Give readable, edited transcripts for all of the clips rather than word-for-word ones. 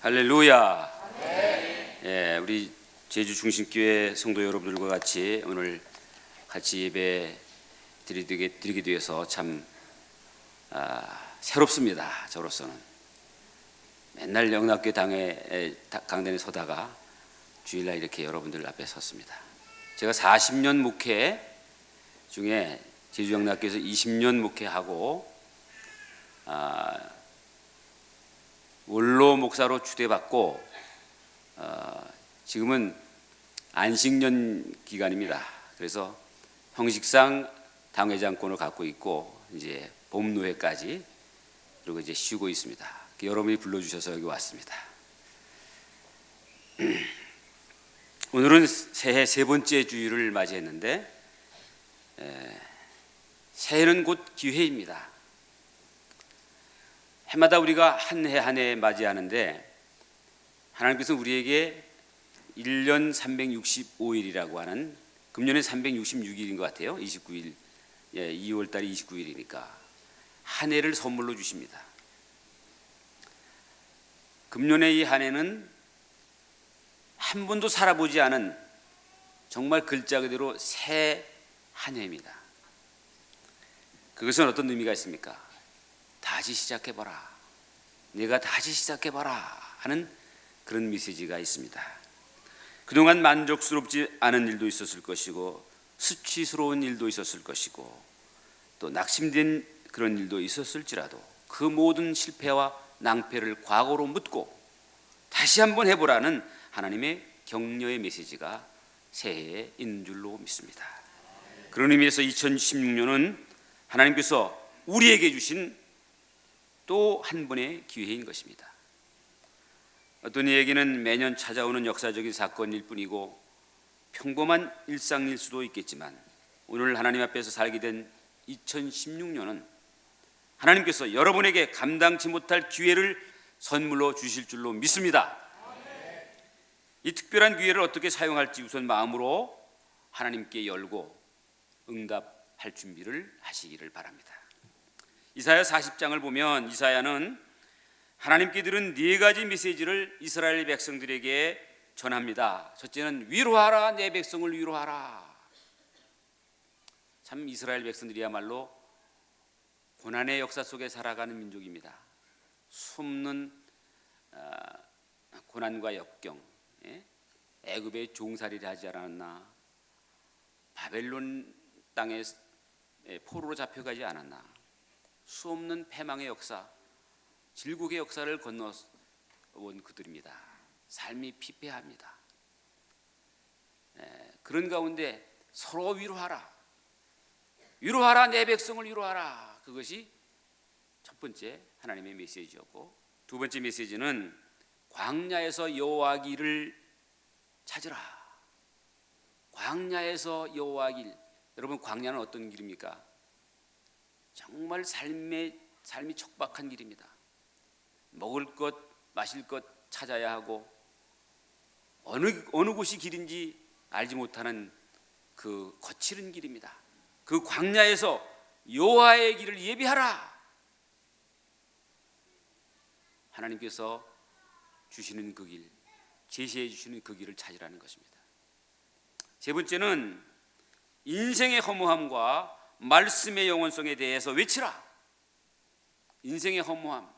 할렐루야. 예, 우리 제주 중심교회 성도 여러분들과 같이 오늘 같이 예배 드리게 되어서 참 새롭습니다. 저로서는 맨날 영락교회 강단에 서다가 주일날 이렇게 여러분들 앞에 섰습니다. 제가 40년 목회 중에 제주 영락교회에서 20년 목회하고 원로 목사로 추대받고 지금은 안식년 기간입니다. 그래서 형식상 당회장권을 갖고 있고 이제 봄노회까지 그리고 이제 쉬고 있습니다. 여러분이 불러주셔서 여기 왔습니다. 오늘은 새해 세 번째 주일을 맞이했는데 새해는 곧 기회입니다. 해마다 우리가 한 해 한 해 맞이하는데 하나님께서 우리에게 1년 365일이라고 하는 금년에 366일인 것 같아요. 29일, 2월 달이 29일이니까 한 해를 선물로 주십니다. 금년의 이 한 해는 한 번도 살아보지 않은 정말 글자 그대로 새 한 해입니다. 그것은 어떤 의미가 있습니까? 다시 시작해봐라, 내가 다시 시작해봐라 하는 그런 메시지가 있습니다. 그동안 만족스럽지 않은 일도 있었을 것이고 수치스러운 일도 있었을 것이고 또 낙심된 그런 일도 있었을지라도 그 모든 실패와 낭패를 과거로 묻고 다시 한번 해보라는 하나님의 격려의 메시지가 새해에 있는 줄로 믿습니다. 그런 의미에서 2016년은 하나님께서 우리에게 주신 또 한 번의 기회인 것입니다. 어떤 이에게는 매년 찾아오는 역사적인 사건일 뿐이고 평범한 일상일 수도 있겠지만 오늘 하나님 앞에서 살게 된 2016년은 하나님께서 여러분에게 감당치 못할 기회를 선물로 주실 줄로 믿습니다. 이 특별한 기회를 어떻게 사용할지 우선 마음으로 하나님께 열고 응답할 준비를 하시기를 바랍니다. 이사야 40장을 보면 이사야는 하나님께 들은 네 가지 메시지를 이스라엘 백성들에게 전합니다. 첫째는 위로하라, 내 백성을 위로하라. 참 이스라엘 백성들이야말로 고난의 역사 속에 살아가는 민족입니다. 숨는 고난과 역경, 애굽의 종살이를 하지 않았나, 바벨론 땅에 포로로 잡혀가지 않았나, 수없는 패망의 역사, 질곡의 역사를 건너온 그들입니다. 삶이 피폐합니다. 그런 가운데 서로 위로하라, 위로하라, 내 백성을 위로하라. 그것이 첫 번째 하나님의 메시지였고, 두 번째 메시지는 광야에서 여호와 길을 찾으라. 광야에서 여호와 길. 여러분, 광야는 어떤 길입니까? 정말 삶이 척박한 길입니다. 먹을 것, 마실 것 찾아야 하고 어느 곳이 길인지 알지 못하는 그 거칠은 길입니다. 그 광야에서 여호와의 길을 예비하라. 하나님께서 주시는 그 길, 제시해 주시는 그 길을 찾으라는 것입니다. 세 번째는 인생의 허무함과 말씀의 영원성에 대해서 외치라. 인생의 허무함.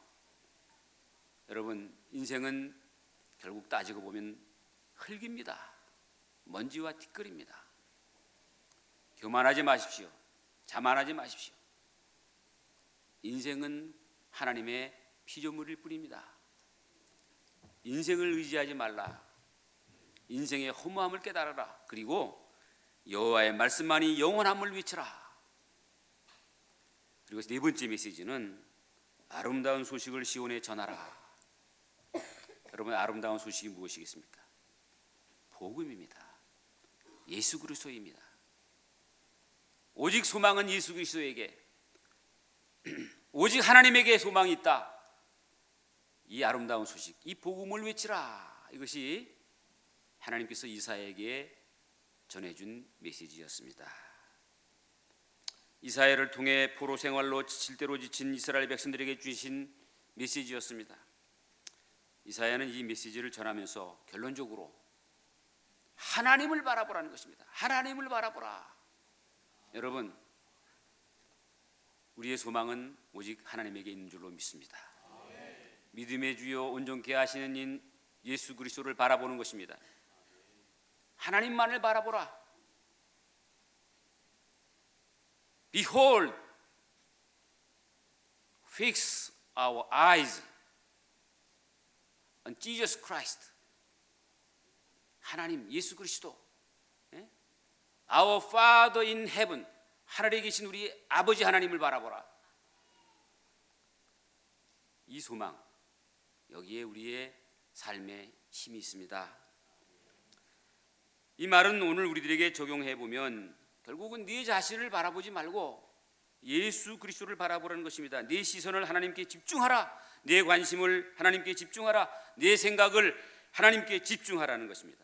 여러분, 인생은 결국 따지고 보면 흙입니다. 먼지와 티끌입니다. 교만하지 마십시오. 자만하지 마십시오. 인생은 하나님의 피조물일 뿐입니다. 인생을 의지하지 말라. 인생의 허무함을 깨달아라. 그리고 여호와의 말씀만이 영원함을 외치라. 그리고 네 번째 메시지는 아름다운 소식을 시온에 전하라. 여러분, 아름다운 소식이 무엇이겠습니까? 복음입니다. 예수 그리스도입니다. 오직 소망은 예수 그리스도에게, 오직 하나님에게 소망이 있다. 이 아름다운 소식, 이 복음을 외치라. 이것이 하나님께서 이사야에게 전해준 메시지였습니다. 이사야를 통해 포로 생활로 지칠 대로 지친 이스라엘 백성들에게 주신 메시지였습니다. 이사야는 이 메시지를 전하면서 결론적으로 하나님을 바라보라는 것입니다. 하나님을 바라보라. 여러분, 우리의 소망은 오직 하나님에게 있는 줄로 믿습니다. 믿음의 주요 온전케 하시는 인 예수 그리스도를 바라보는 것입니다. 하나님만을 바라보라. Behold, fix our eyes on Jesus Christ. 하나님 예수 그리스도, Our Father in heaven, 하늘에 계신 우리 아버지 하나님을 바라보라. 이 소망, 여기에 우리의 삶의 힘이 있습니다. 이 말은 오늘 우리들에게 적용해 보면 결국은 네 자신을 바라보지 말고 예수 그리스도를 바라보라는 것입니다. 네 시선을 하나님께 집중하라. 네 관심을 하나님께 집중하라. 네 생각을 하나님께 집중하라는 것입니다.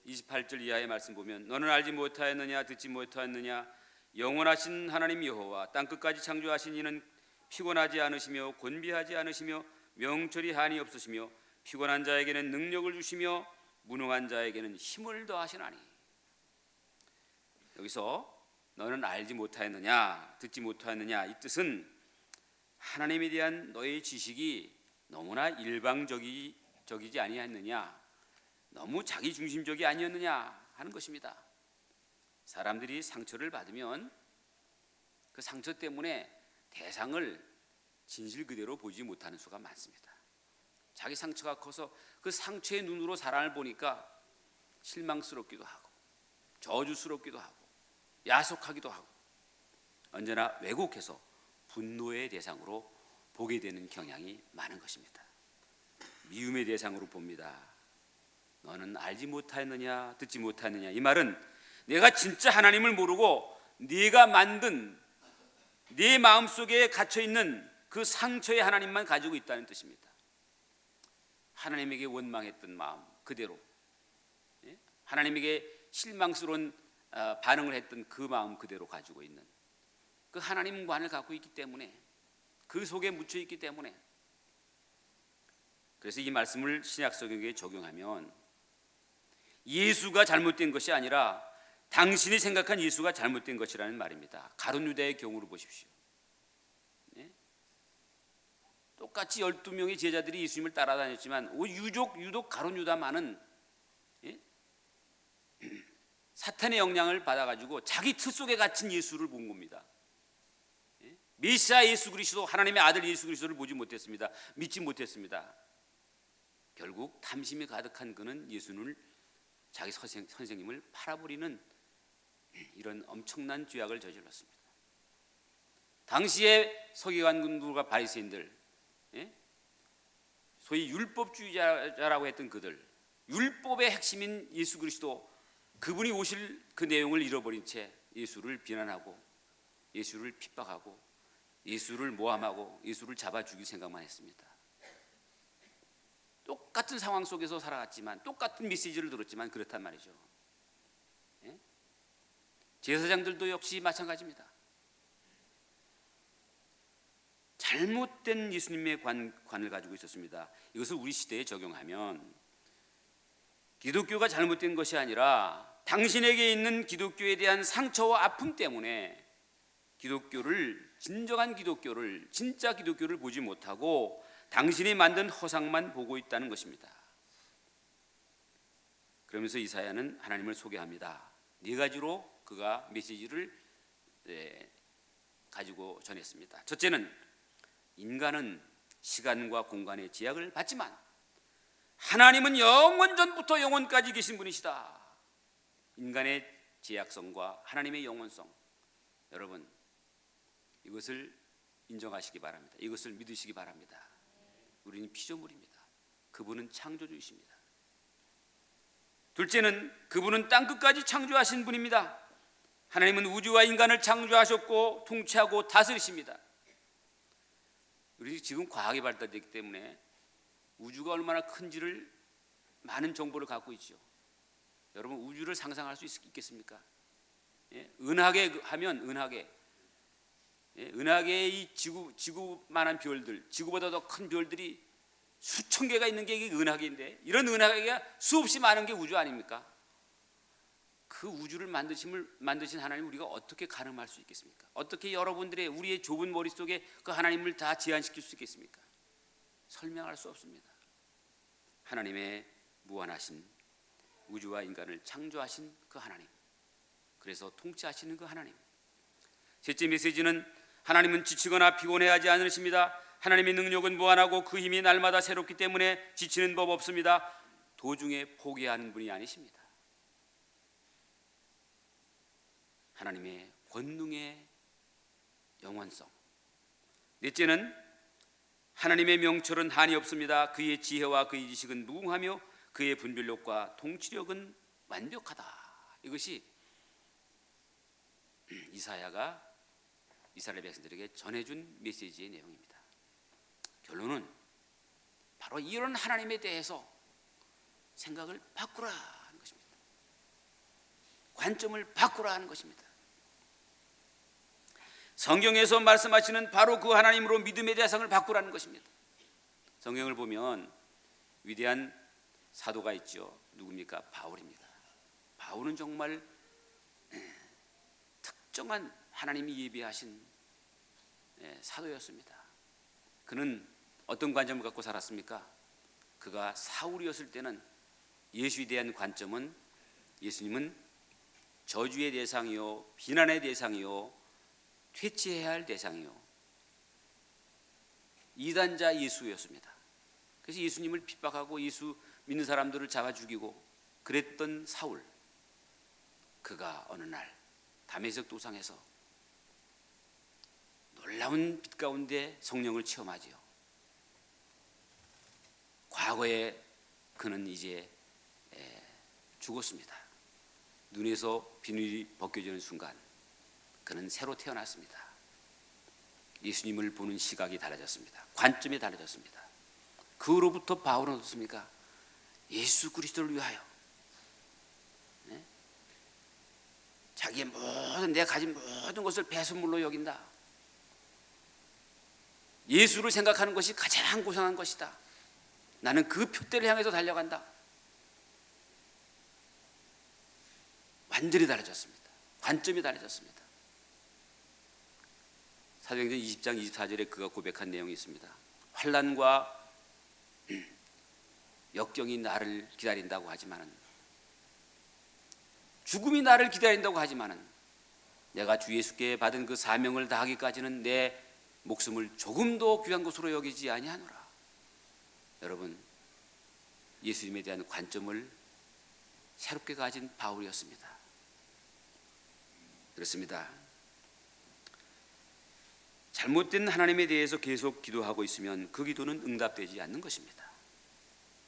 28절 이하의 말씀 보면 너는 알지 못하였느냐 듣지 못하였느냐 영원하신 하나님 여호와 땅끝까지 창조하신 이는 피곤하지 않으시며 곤비하지 않으시며 명철이 한이 없으시며 피곤한 자에게는 능력을 주시며 무능한 자에게는 힘을 더하시나니. 여기서 너는 알지 못하였느냐 듣지 못하였느냐, 이 뜻은 하나님에 대한 너의 지식이 너무나 일방적이지 아니었느냐, 너무 자기중심적이 아니었느냐 하는 것입니다. 사람들이 상처를 받으면 그 상처 때문에 대상을 진실 그대로 보지 못하는 수가 많습니다. 자기 상처가 커서 그 상처의 눈으로 사람을 보니까 실망스럽기도 하고 저주스럽기도 하고 야속하기도 하고 언제나 왜곡해서 분노의 대상으로 보게 되는 경향이 많은 것입니다. 미움의 대상으로 봅니다. 너는 알지 못하였느냐 듣지 못하였느냐, 이 말은 내가 진짜 하나님을 모르고 네가 만든 네 마음속에 갇혀있는 그 상처의 하나님만 가지고 있다는 뜻입니다. 하나님에게 원망했던 마음 그대로, 하나님에게 실망스러운 반응을 했던 그 마음 그대로 가지고 있는 그 하나님만을 갖고 있기 때문에, 그 속에 묻혀 있기 때문에, 그래서 이 말씀을 신약 성경에 적용하면 예수가 잘못된 것이 아니라 당신이 생각한 예수가 잘못된 것이라는 말입니다. 가룟 유다의 경우를 보십시오. 똑같이 12명의 제자들이 예수님을 따라다녔지만 유독 가룟 유다만은 사탄의 영향을 받아가지고 자기 틀 속에 갇힌 예수를 본 겁니다. 메시아 예수 그리스도, 하나님의 아들 예수 그리스도를 보지 못했습니다. 믿지 못했습니다. 결국 탐심이 가득한 그는 예수를, 자기 선생님을 팔아버리는 이런 엄청난 죄악을 저질렀습니다. 당시에 서기관들과 바리새인들, 소위 율법주의자라고 했던 그들, 율법의 핵심인 예수 그리스도, 그분이 오실 그 내용을 잃어버린 채 예수를 비난하고 예수를 핍박하고 예수를 모함하고 예수를 잡아 죽일 생각만 했습니다. 똑같은 상황 속에서 살아갔지만, 똑같은 메시지를 들었지만 그렇단 말이죠. 제사장들도 역시 마찬가지입니다. 잘못된 예수님의 관을 가지고 있었습니다. 이것을 우리 시대에 적용하면 기독교가 잘못된 것이 아니라 당신에게 있는 기독교에 대한 상처와 아픔 때문에 진짜 기독교를 보지 못하고 당신이 만든 허상만 보고 있다는 것입니다. 그러면서 이사야는 하나님을 소개합니다. 네 가지로 그가 메시지를 가지고 전했습니다. 첫째는 인간은 시간과 공간의 제약을 받지만 하나님은 영원 전부터 영원까지 계신 분이시다. 인간의 제약성과 하나님의 영원성, 여러분 이것을 인정하시기 바랍니다. 이것을 믿으시기 바랍니다. 우리는 피조물입니다. 그분은 창조주이십니다. 둘째는 그분은 땅끝까지 창조하신 분입니다. 하나님은 우주와 인간을 창조하셨고 통치하고 다스리십니다. 우리 지금 과학이 발달되기 때문에 우주가 얼마나 큰지를 많은 정보를 갖고 있죠. 여러분 우주를 상상할 수 있겠습니까? 은하계 하면 은하계의 이 지구만한 별들, 지구보다 더 큰 별들이 수천 개가 있는 게 이게 은하계인데, 이런 은하계가 수없이 많은 게 우주 아닙니까? 그 우주를 만드신 하나님 우리가 어떻게 가늠할 수 있겠습니까? 어떻게 여러분들의 우리의 좁은 머릿속에 그 하나님을 다 제한시킬 수 있겠습니까? 설명할 수 없습니다. 하나님의 무한하신 우주와 인간을 창조하신 그 하나님, 그래서 통치하시는 그 하나님. 셋째 메시지는 하나님은 지치거나 피곤해하지 않으십니다. 하나님의 능력은 무한하고 그 힘이 날마다 새롭기 때문에 지치는 법 없습니다. 도중에 포기하는 분이 아니십니다. 하나님의 권능의 영원성. 넷째는 하나님의 명철은 한이 없습니다. 그의 지혜와 그의 지식은 무궁하며 그의 분별력과 통치력은 완벽하다. 이것이 이사야가 이스라엘 백성들에게 전해준 메시지의 내용입니다. 결론은 바로 이런 하나님에 대해서 생각을 바꾸라 하는 것입니다. 관점을 바꾸라 하는 것입니다. 성경에서 말씀하시는 바로 그 하나님으로 믿음의 대상을 바꾸라는 것입니다. 성경을 보면 위대한 사도가 있죠. 누굽니까? 바울입니다. 바울은 정말 특정한 하나님이 예비하신 사도였습니다. 그는 어떤 관점을 갖고 살았습니까? 그가 사울이었을 때는 예수에 대한 관점은 예수님은 저주의 대상이요, 비난의 대상이요, 퇴치해야 할 대상이요, 이단자 예수였습니다. 그래서 예수님을 핍박하고 예수 믿는 사람들을 잡아 죽이고 그랬던 사울, 그가 어느 날 다메섹 도상에서 놀라운 빛 가운데 성령을 체험하지요. 과거에 그는 이제 죽었습니다. 눈에서 비늘이 벗겨지는 순간 그는 새로 태어났습니다. 예수님을 보는 시각이 달라졌습니다. 관점이 달라졌습니다. 그 후로부터 바울은 어떻습니까? 예수 그리스도를 위하여 자기의 모든, 내가 가진 모든 것을 배설물로 여긴다. 예수를 생각하는 것이 가장 고상한 것이다. 나는 그 표대를 향해서 달려간다. 완전히 달라졌습니다. 관점이 달라졌습니다. 사도행전 20장 24절에 그가 고백한 내용이 있습니다. 환난과 역경이 나를 기다린다고 하지만은, 죽음이 나를 기다린다고 하지만은, 내가 주 예수께 받은 그 사명을 다하기까지는 내 목숨을 조금도 귀한 것으로 여기지 아니하노라. 여러분, 예수님에 대한 관점을 새롭게 가진 바울이었습니다. 그렇습니다. 잘못된 하나님에 대해서 계속 기도하고 있으면 그 기도는 응답되지 않는 것입니다.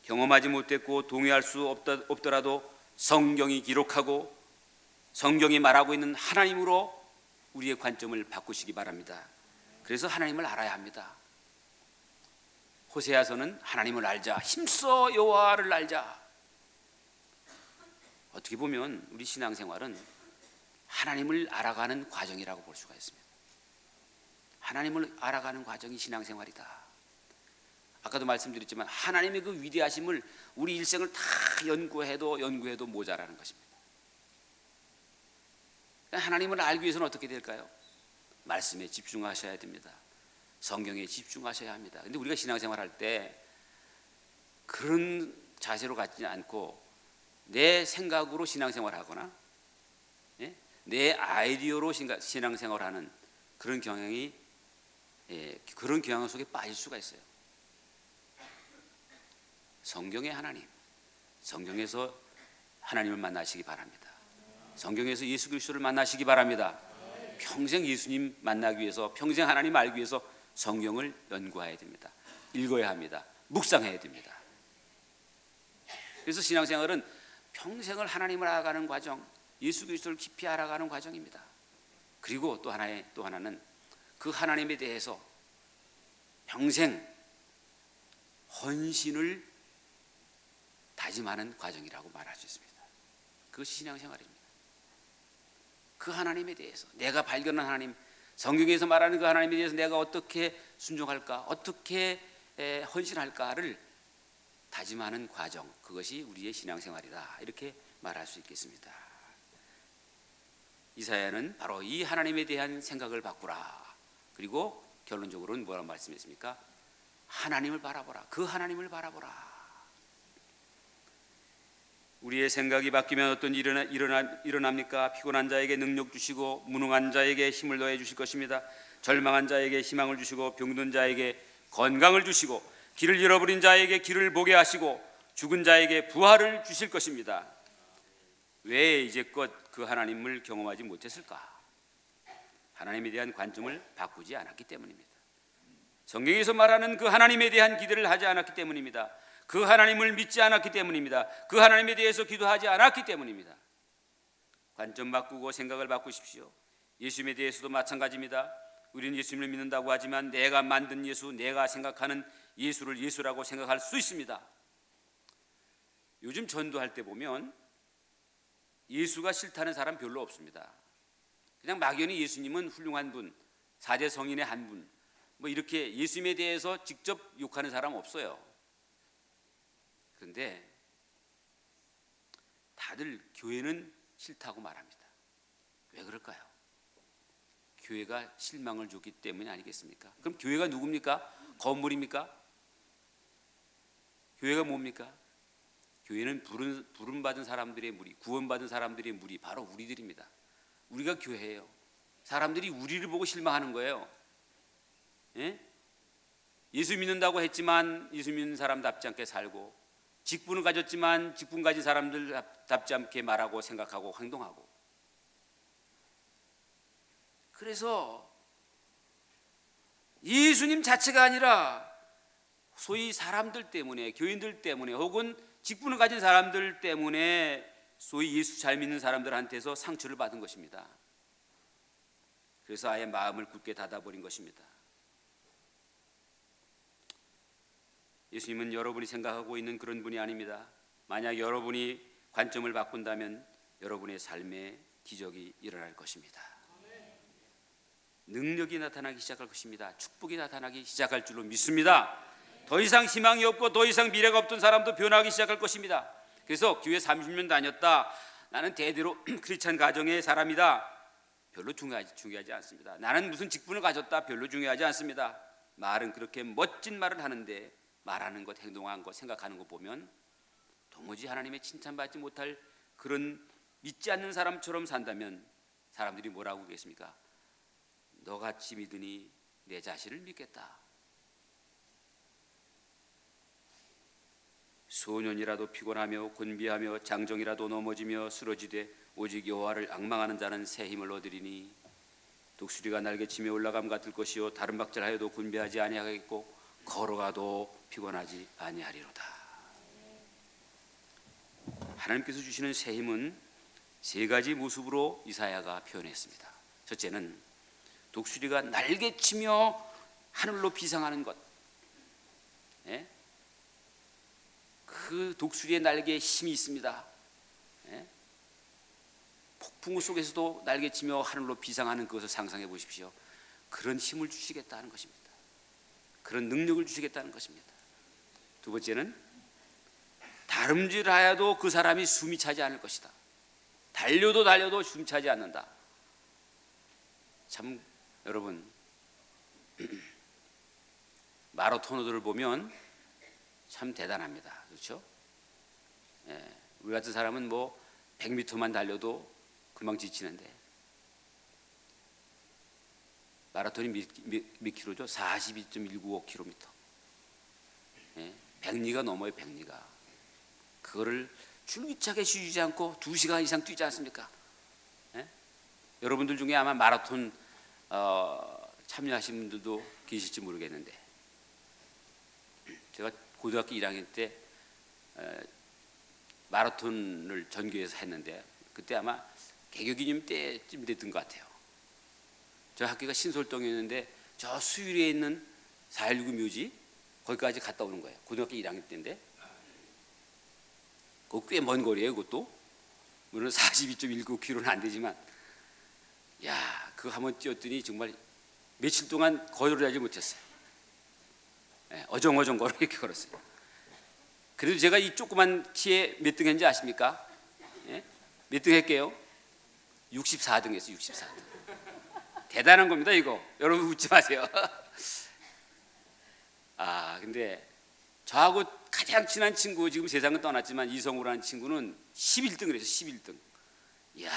경험하지 못했고 동의할 수 없더라도 성경이 기록하고 성경이 말하고 있는 하나님으로 우리의 관점을 바꾸시기 바랍니다. 그래서 하나님을 알아야 합니다. 호세아서는 하나님을 알자, 힘써 여호와를 알자. 어떻게 보면 우리 신앙생활은 하나님을 알아가는 과정이라고 볼 수가 있습니다. 하나님을 알아가는 과정이 신앙생활이다. 아까도 말씀드렸지만 하나님의 그 위대하심을 우리 일생을 다 연구해도 모자라는 것입니다. 하나님을 알기 위해서는 어떻게 될까요? 말씀에 집중하셔야 됩니다. 성경에 집중하셔야 합니다. 근데 우리가 신앙생활 할 때 그런 자세로 갖지 않고 내 생각으로 신앙생활 하거나 내 아이디어로 신앙생활하는 그런 경향 속에 빠질 수가 있어요. 성경의 하나님, 성경에서 하나님을 만나시기 바랍니다. 성경에서 예수 그리스도를 만나시기 바랍니다. 평생 예수님 만나기 위해서, 평생 하나님 알기 위해서 성경을 연구해야 됩니다. 읽어야 합니다. 묵상해야 됩니다. 그래서 신앙생활은 평생을 하나님을 알아가는 과정, 예수 그리스도를 깊이 알아가는 과정입니다. 그리고 또 하나는 그 하나님에 대해서 평생 헌신을 다짐하는 과정이라고 말할 수 있습니다. 그것이 신앙생활입니다. 그 하나님에 대해서 내가 발견한 하나님, 성경에서 말하는 그 하나님에 대해서 내가 어떻게 순종할까, 어떻게 헌신할까를 다짐하는 과정, 그것이 우리의 신앙생활이다, 이렇게 말할 수 있겠습니다. 이사야는 바로 이 하나님에 대한 생각을 바꾸라, 그리고 결론적으로는 뭐라고 말씀했습니까? 하나님을 바라보라, 그 하나님을 바라보라. 우리의 생각이 바뀌면 어떤 일이 일어납니까? 피곤한 자에게 능력 주시고 무능한 자에게 힘을 더해 주실 것입니다. 절망한 자에게 희망을 주시고 병든 자에게 건강을 주시고 길을 잃어버린 자에게 길을 보게 하시고 죽은 자에게 부활을 주실 것입니다. 왜 이제껏 그 하나님을 경험하지 못했을까? 하나님에 대한 관점을 바꾸지 않았기 때문입니다. 성경에서 말하는 그 하나님에 대한 기대를 하지 않았기 때문입니다. 그 하나님을 믿지 않았기 때문입니다. 그 하나님에 대해서 기도하지 않았기 때문입니다. 관점 바꾸고 생각을 바꾸십시오. 예수님에 대해서도 마찬가지입니다. 우리는 예수님을 믿는다고 하지만 내가 만든 예수, 내가 생각하는 예수를 예수라고 생각할 수 있습니다. 요즘 전도할 때 보면 예수가 싫다는 사람 별로 없습니다. 그냥 막연히 예수님은 훌륭한 분, 4대 성인의 한 분, 뭐 이렇게 예수님에 대해서 직접 욕하는 사람 없어요. 그런데 다들 교회는 싫다고 말합니다. 왜 그럴까요? 교회가 실망을 줬기 때문이 아니겠습니까? 그럼 교회가 누굽니까? 건물입니까? 교회가 뭡니까? 교회는 부름받은 사람들의 무리, 구원받은 사람들의 무리, 바로 우리들입니다. 우리가 교회예요. 사람들이 우리를 보고 실망하는 거예요. 예? 예수 믿는다고 했지만 예수 믿는 사람답지 않게 살고, 직분을 가졌지만 직분 가진 사람들답지 않게 말하고 생각하고 행동하고. 그래서 예수님 자체가 아니라 소위 사람들 때문에, 교인들 때문에, 혹은 직분을 가진 사람들 때문에 소위 예수 잘 믿는 사람들한테서 상처를 받은 것입니다. 그래서 아예 마음을 굳게 닫아버린 것입니다. 예수님은 여러분이 생각하고 있는 그런 분이 아닙니다. 만약 여러분이 관점을 바꾼다면 여러분의 삶에 기적이 일어날 것입니다. 능력이 나타나기 시작할 것입니다. 축복이 나타나기 시작할 줄로 믿습니다. 더 이상 희망이 없고 더 이상 미래가 없던 사람도 변하기 시작할 것입니다. 그래서 교회 30년 다녔다, 나는 대대로 크리스찬 가정의 사람이다, 별로 중요하지 않습니다. 나는 무슨 직분을 가졌다, 별로 중요하지 않습니다. 말은 그렇게 멋진 말을 하는데 말하는 것, 행동하는 것, 생각하는 것 보면 도무지 하나님의 칭찬받지 못할 그런 믿지 않는 사람처럼 산다면 사람들이 뭐라고 그러겠습니까? 너같이 믿으니 내 자신을 믿겠다. 소년이라도 피곤하며 곤비하며 장정이라도 넘어지며 쓰러지되 오직 여호와를 앙망하는 자는 새 힘을 얻으리니 독수리가 날개치며 올라감 같을 것이요 다른 박질하여도 곤비하지 아니하겠고 걸어가도 피곤하지 아니하리로다. 하나님께서 주시는 새 힘은 세 가지 모습으로 이사야가 표현했습니다. 첫째는 독수리가 날개치며 하늘로 비상하는 것. 예? 그 독수리의 날개에 힘이 있습니다. 예? 폭풍우 속에서도 날개치며 하늘로 비상하는 그것을 상상해 보십시오. 그런 힘을 주시겠다는 것입니다. 그런 능력을 주시겠다는 것입니다. 두 번째는 다름질하여도 그 사람이 숨이 차지 않을 것이다. 달려도 숨 차지 않는다. 참 여러분, 마라토너들을 보면 참 대단합니다. 그렇죠? 예, 우리 같은 사람은 뭐 100m만 달려도 금방 지치는데 마라톤이 몇 킬로죠? 42.195km. 예, 100리가 넘어요. 100리가. 그거를 줄기차게 쉬지 않고 2시간 이상 뛰지 않습니까? 예? 여러분들 중에 아마 마라톤 참여하신 분들도 계실지 모르겠는데, 제가 고등학교 1학년 때 마라톤을 전교에서 했는데 그때 아마 개교기념 때쯤 됐던 것 같아요. 저 학교가 신솔동이었는데 저 수유리에 있는 4.19 묘지 거기까지 갔다 오는 거예요. 고등학교 1학년 때인데 그거 꽤 먼 거리예요. 그것도 물론 42.19km는 안 되지만, 야, 그거 한번 뛰었더니 정말 며칠 동안 거절을 하지 못했어요. 어정어정 걸어 이렇게 걸었어요. 그래도 제가 이 조그만 키에 몇 등 했는지 아십니까? 예? 몇 등 했게요? 64등 했어요. 64등. 대단한 겁니다 이거. 여러분 웃지 마세요. 근데 저하고 가장 친한 친구, 지금 세상은 떠났지만 이성우라는 친구는 11등을 했어요. 11등. 이야,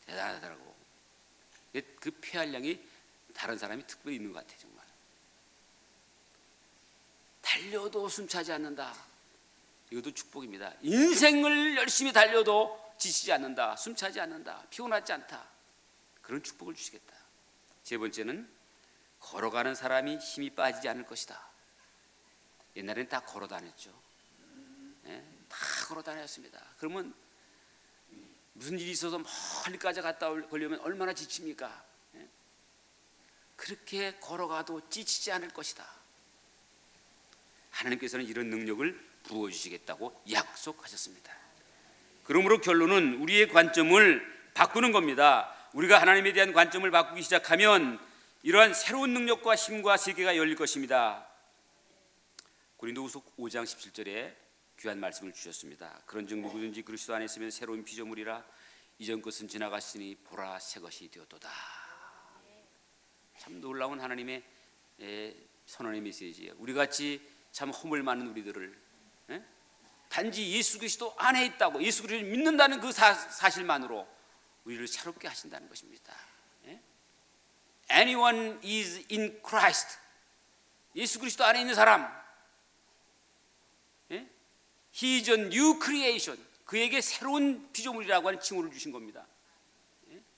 대단하더라고. 그 폐활량이 다른 사람이 특별히 있는 것 같아요. 정말. 달려도 숨차지 않는다. 이것도 축복입니다. 인생을 열심히 달려도 지치지 않는다. 숨차지 않는다. 피곤하지 않다. 그런 축복을 주시겠다. 세 번째는 걸어가는 사람이 힘이 빠지지 않을 것이다. 옛날에는 다 걸어 다녔죠. 다 걸어 다녔습니다. 그러면 무슨 일이 있어서 멀리까지 갔다 오려면 얼마나 지칩니까? 그렇게 걸어가도 지치지 않을 것이다. 하나님께서는 이런 능력을 부어주시겠다고 약속하셨습니다. 그러므로 결론은 우리의 관점을 바꾸는 겁니다. 우리가 하나님에 대한 관점을 바꾸기 시작하면 이러한 새로운 능력과 힘과 세계가 열릴 것입니다. 고린도후서 5장 17절에 귀한 말씀을 주셨습니다. 그런즉 누구든지 그리스도 안에 있으면 새로운 피조물이라 이전 것은 지나갔으니 보라 새 것이 되었도다. 참 놀라운 하나님의 선언의 메시지예요. 우리같이 참 허물 많은 우리들을 단지 예수 그리스도 안에 있다고, 예수 그리스도를 믿는다는 그 사실만으로 우리를 새롭게 하신다는 것입니다. Anyone is in Christ. 예수 그리스도 안에 있는 사람, He is a new creation. 그에게 새로운 피조물이라고 하는 칭호를 주신 겁니다.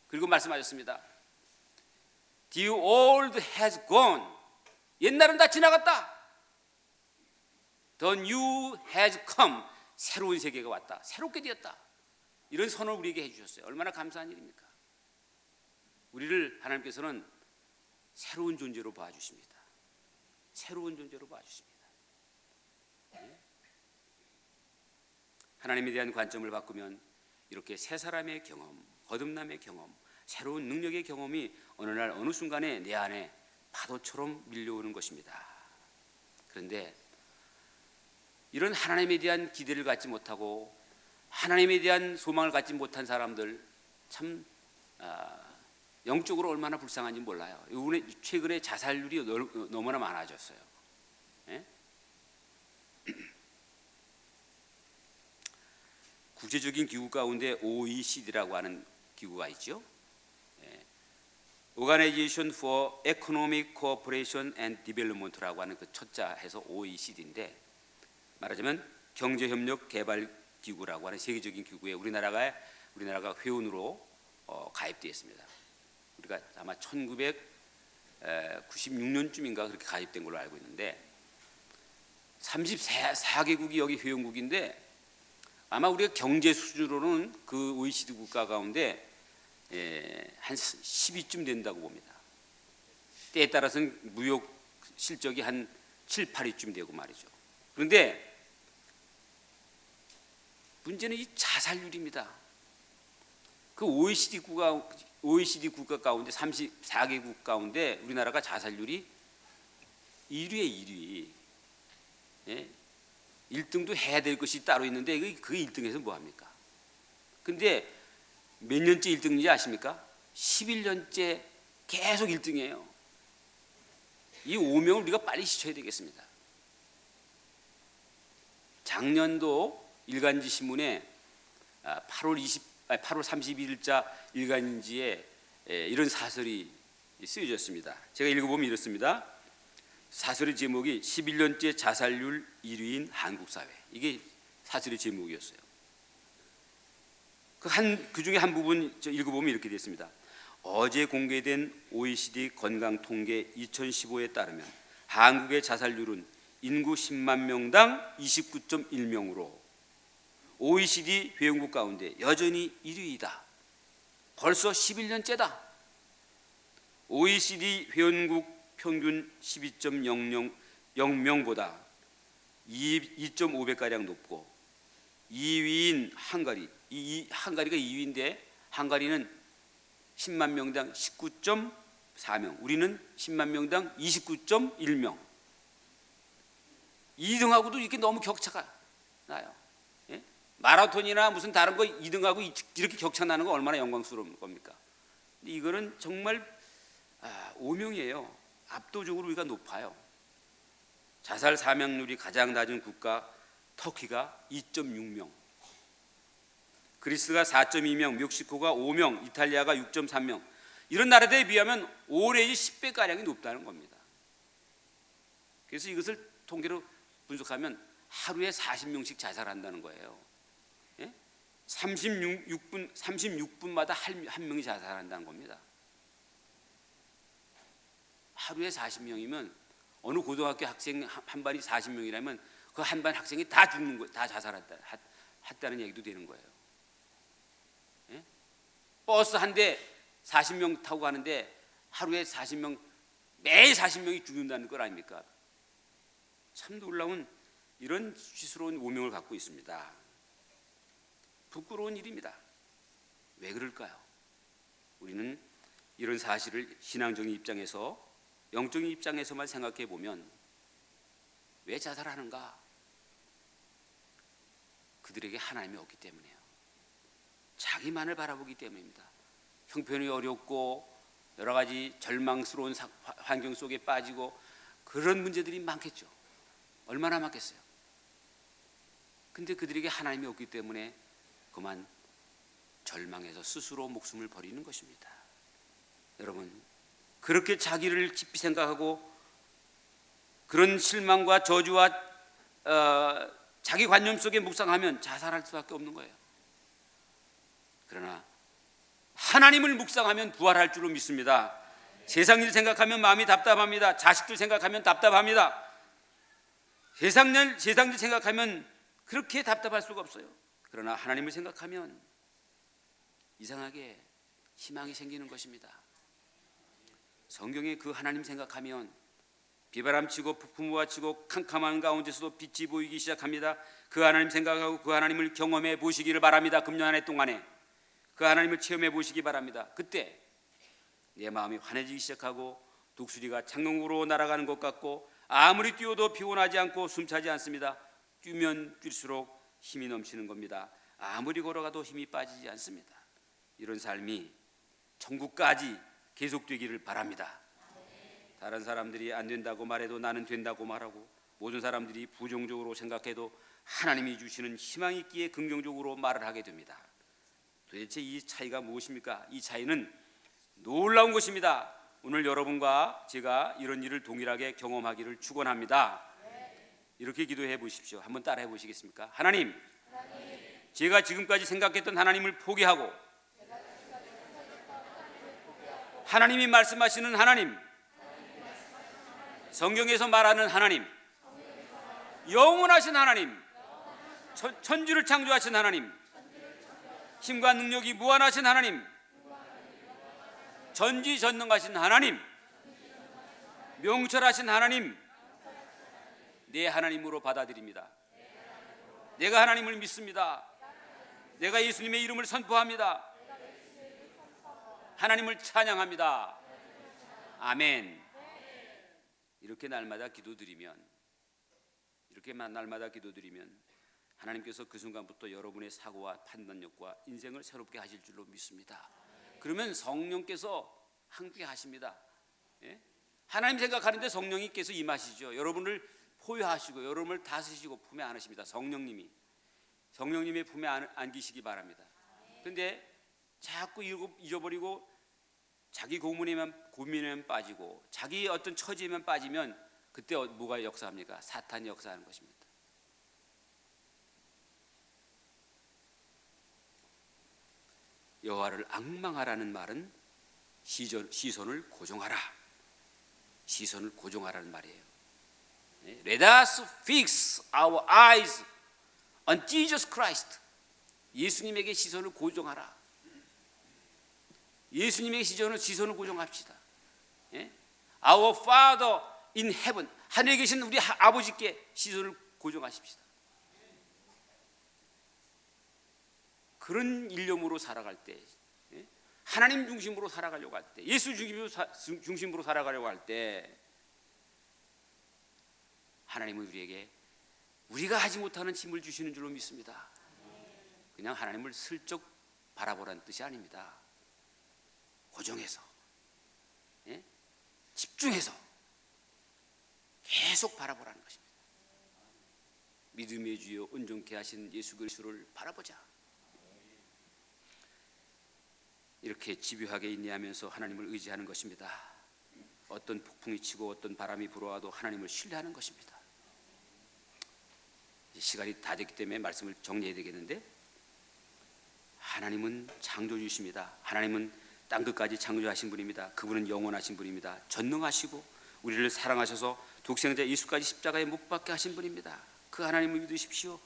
그리고 말씀하셨습니다. The old has gone. 옛날은 다 지나갔다. The new has come. 새로운 세계가 왔다. 새롭게 되었다. 이런 선언을 우리에게 해주셨어요. 얼마나 감사한 일입니까? 우리를 하나님께서는 새로운 존재로 봐주십니다. 새로운 존재로 봐주십니다. 하나님에 대한 관점을 바꾸면 이렇게 새 사람의 경험, 거듭남의 경험, 새로운 능력의 경험이 어느 날 어느 순간에 내 안에 파도처럼 밀려오는 것입니다. 그런데 이런 하나님에 대한 기대를 갖지 못하고 하나님에 대한 소망을 갖지 못한 사람들 참 영적으로 얼마나 불쌍한지 몰라요. 최근에 자살률이 너무나 많아졌어요. 국제적인 기구 가운데 OECD라고 하는 기구가 있죠. Organization for Economic Cooperation and Development라고 하는 그 첫자 해서 OECD인데, 말하자면 경제협력 개발 기구라고 하는 세계적인 기구에 우리나라가 회원으로 가입되어 있습니다. 우리가 아마 1996년쯤인가 그렇게 가입된 걸로 알고 있는데 34개국이 여기 회원국인데 아마 우리가 경제 수준으로는 그 OECD 국가 가운데 한 10위쯤 된다고 봅니다. 때에 따라서는 무역 실적이 한 7, 8위쯤 되고 말이죠. 그런데 문제는 이 자살률입니다. 그 OECD 국가 가운데 34개국 가운데 우리나라가 자살률이 1위에 1위. 1등도 해야 될 것이 따로 있는데 그 1등에서 뭐 합니까? 근데 몇 년째 1등인지 아십니까? 11년째 계속 1등이에요. 이 오명을 우리가 빨리 씻어야 되겠습니다. 작년도 일간지 신문에 8월 31일자 일간지에 이런 사설이 쓰여졌습니다. 제가 읽어보면 이렇습니다. 사설의 제목이 11년째 자살률 1위인 한국 사회. 이게 사설의 제목이었어요. 그 중에 한 부분 읽어보면 이렇게 됐습니다. 어제 공개된 OECD 건강 통계 2015에 따르면 한국의 자살률은 인구 10만 명당 29.1명으로 OECD 회원국 가운데 여전히 1위이다. 벌써 11년째다. OECD 회원국 평균 12.00명보다 2.5배가량 높고 2위인 한가리, 한가리가 2위인데 한가리는 10만 명당 19.4명, 우리는 10만 명당 29.1명. 2등하고도 이렇게 너무 격차가 나요. 예? 마라톤이나 무슨 다른 거 2등하고 이렇게 격차 나는 거 얼마나 영광스러운 겁니까? 근데 이거는 정말 오명이에요. 압도적으로 우리가 높아요. 자살 사망률이 가장 낮은 국가 터키가 2.6명, 그리스가 4.2명, 멕시코가 5명, 이탈리아가 6.3명. 이런 나라들에 비하면 오레지 10배가량이 높다는 겁니다. 그래서 이것을 통계로 분석하면 하루에 40명씩 자살한다는 거예요. 예? 36분마다 한 명이 자살한다는 겁니다. 하루에 40명이면 어느 고등학교 학생 한 반이 40명이라면 그 한 반 학생이 다 죽는 거예요. 다 자살했다는 얘기도 되는 거예요. 예? 버스 한 대 40명 타고 가는데 하루에 40명, 매일 40명이 죽는다는 것 아닙니까? 참 놀라운 이런 수치스러운 오명을 갖고 있습니다. 부끄러운 일입니다. 왜 그럴까요? 우리는 이런 사실을 신앙적인 입장에서, 영적인 입장에서만 생각해 보면 왜 자살하는가? 그들에게 하나님이 없기 때문이에요. 자기만을 바라보기 때문입니다. 형편이 어렵고 여러 가지 절망스러운 환경 속에 빠지고 그런 문제들이 많겠죠. 얼마나 많겠어요. 근데 그들에게 하나님이 없기 때문에 그만 절망해서 스스로 목숨을 버리는 것입니다. 여러분, 그렇게 자기를 깊이 생각하고 그런 실망과 저주와 자기 관념 속에 묵상하면 자살할 수밖에 없는 거예요. 그러나 하나님을 묵상하면 부활할 줄로 믿습니다. 세상 일 생각하면 마음이 답답합니다. 자식들 생각하면 답답합니다. 세상 일 생각하면 그렇게 답답할 수가 없어요. 그러나 하나님을 생각하면 이상하게 희망이 생기는 것입니다. 성경에 그 하나님 생각하면 비바람치고 폭풍우와치고 캄캄한 가운데서도 빛이 보이기 시작합니다. 그 하나님 생각하고 그 하나님을 경험해 보시기를 바랍니다. 금년 한 해 동안에 그 하나님을 체험해 보시기 바랍니다. 그때 내 마음이 환해지기 시작하고 독수리가 창공으로 날아가는 것 같고 아무리 뛰어도 피곤하지 않고 숨차지 않습니다. 뛰면 뛸수록 힘이 넘치는 겁니다. 아무리 걸어가도 힘이 빠지지 않습니다. 이런 삶이 천국까지 계속되기를 바랍니다. 다른 사람들이 안 된다고 말해도 나는 된다고 말하고, 모든 사람들이 부정적으로 생각해도 하나님이 주시는 희망이 있기에 긍정적으로 말을 하게 됩니다. 도대체 이 차이가 무엇입니까? 이 차이는 놀라운 것입니다. 오늘 여러분과 제가 이런 일을 동일하게 경험하기를 축원합니다. 이렇게 기도해 보십시오. 한번 따라해 보시겠습니까? 하나님, 제가 지금까지 생각했던 하나님을 포기하고 하나님이 말씀하시는 하나님, 성경에서 말하는 하나님, 영원하신 하나님, 천주를 창조하신 하나님, 힘과 능력이 무한하신 하나님, 전지전능하신 하나님, 명철하신 하나님, 내 하나님으로 받아들입니다. 내가 하나님을 믿습니다. 내가 예수님의 이름을 선포합니다. 하나님을 찬양합니다. 아멘. 이렇게 날마다 기도드리면 하나님께서 그 순간부터 여러분의 사고와 판단력과 인생을 새롭게 하실 줄로 믿습니다. 그러면 성령께서 함께 하십니다. 예? 하나님 생각하는데 성령님께서 임하시죠. 여러분을 포효하시고 여러분을 다스리시고 품에 안으십니다. 성령님의 품에 안기시기 바랍니다. 그런데 자꾸 잊어버리고 자기 고민에만 빠지고 자기 어떤 처지에만 빠지면 그때 뭐가 역사합니까? 사탄이 역사하는 것입니다. 여호와를 앙망하라는 말은 시선을 고정하라. 시선을 고정하라는 말이에요. Let us fix our eyes on Jesus Christ. 예수님에게 시선을 고정하라. 예수님의 시선을 고정합시다. 예? Our Father in heaven. 하늘에 계신 우리 아버지께 시선을 고정하십시다. 그런 일념으로 살아갈 때, 예? 하나님 중심으로 살아가려고 할 때, 예수 중심으로 살아가려고 할 때 하나님은 우리에게 우리가 하지 못하는 힘을 주시는 줄로 믿습니다. 그냥 하나님을 슬쩍 바라보라는 뜻이 아닙니다. 고정해서, 예? 집중해서 계속 바라보라는 것입니다. 믿음의 주여 온전케 하신 예수 그리스도를 바라보자. 이렇게 집요하게 인내하면서 하나님을 의지하는 것입니다. 어떤 폭풍이 치고 어떤 바람이 불어와도 하나님을 신뢰하는 것입니다. 시간이 다 됐기 때문에 말씀을 정리해야 되겠는데, 하나님은 창조주십니다. 하나님은 땅끝까지 창조하신 분입니다. 그분은 영원하신 분입니다. 전능하시고 우리를 사랑하셔서 독생자 예수까지 십자가에 못 박게 하신 분입니다. 그 하나님을 믿으십시오.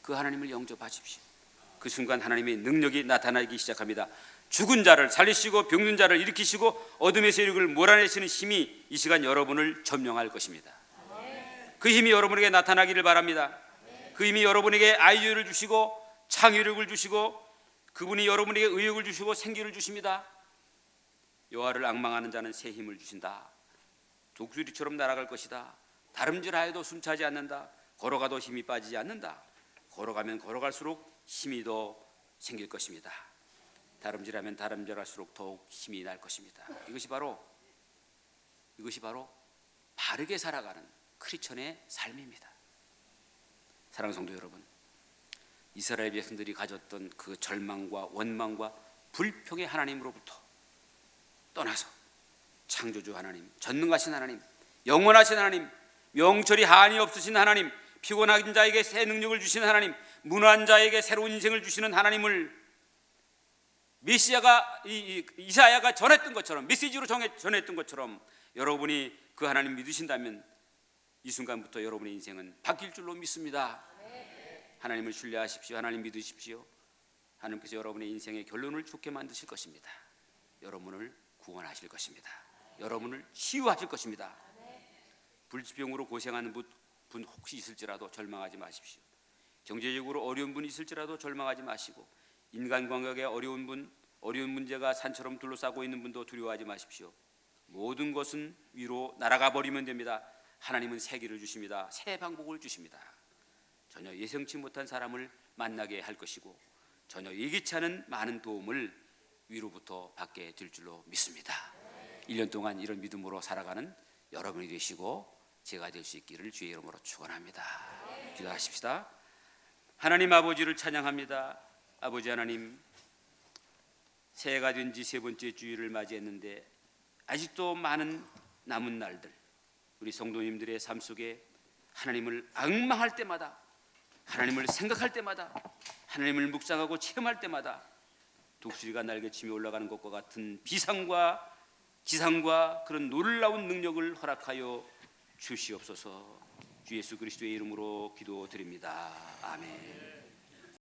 그 하나님을 영접하십시오. 그 순간 하나님의 능력이 나타나기 시작합니다. 죽은 자를 살리시고 병든 자를 일으키시고 어둠의 세력을 몰아내시는 힘이 이 시간 여러분을 점령할 것입니다. 그 힘이 여러분에게 나타나기를 바랍니다. 그 힘이 여러분에게 아이디어를 주시고 창의력을 주시고 그분이 여러분에게 의욕을 주시고 생기를 주십니다. 여호와를 앙망하는 자는 새 힘을 주신다. 독수리처럼 날아갈 것이다. 다름질하여도 숨차지 않는다. 걸어가도 힘이 빠지지 않는다. 걸어가면 걸어갈수록 힘이 더 생길 것입니다. 다름질하면 다름질할수록 더욱 힘이 날 것입니다. 이것이 바로 바르게 살아가는 크리스천의 삶입니다. 사랑하는 성도 여러분, 이스라엘 백성들이 가졌던 그 절망과 원망과 불평의 하나님으로부터 떠나서 창조주 하나님, 전능하신 하나님, 영원하신 하나님, 명철이 한이 없으신 하나님, 피곤한 자에게 새 능력을 주시는 하나님, 무능한 자에게 새로운 인생을 주시는 하나님을 메시아가 이사야가 전했던 것처럼, 메시지로 전했던 것처럼 여러분이 그 하나님 믿으신다면 이 순간부터 여러분의 인생은 바뀔 줄로 믿습니다. 하나님을 신뢰하십시오. 하나님 믿으십시오. 하나님께서 여러분의 인생의 결론을 좋게 만드실 것입니다. 여러분을 구원하실 것입니다. 여러분을 치유하실 것입니다. 불치병으로 고생하는 분 혹시 있을지라도 절망하지 마십시오. 경제적으로 어려운 분이 있을지라도 절망하지 마시고, 인간관계에 어려운 문제가 산처럼 둘러싸고 있는 분도 두려워하지 마십시오. 모든 것은 위로 날아가 버리면 됩니다. 하나님은 새 길을 주십니다. 새 방법을 주십니다. 전혀 예상치 못한 사람을 만나게 할 것이고 전혀 예기치 않은 많은 도움을 위로부터 받게 될 줄로 믿습니다. 1년 동안 이런 믿음으로 살아가는 여러분이 되시고 제가 될 수 있기를 주의 이름으로 축원합니다. 기도하십시다. 하나님 아버지를 찬양합니다. 아버지 하나님, 새해가 된 지 세 번째 주일을 맞이했는데 아직도 많은 남은 날들, 우리 성도님들의 삶 속에 하나님을 앙망할 때마다, 하나님을 생각할 때마다, 하나님을 묵상하고 체험할 때마다 독수리가 날개치며 올라가는 것과 같은 비상과 지상과 그런 놀라운 능력을 허락하여 주시옵소서. 주 예수 그리스도의 이름으로 기도드립니다. 아멘.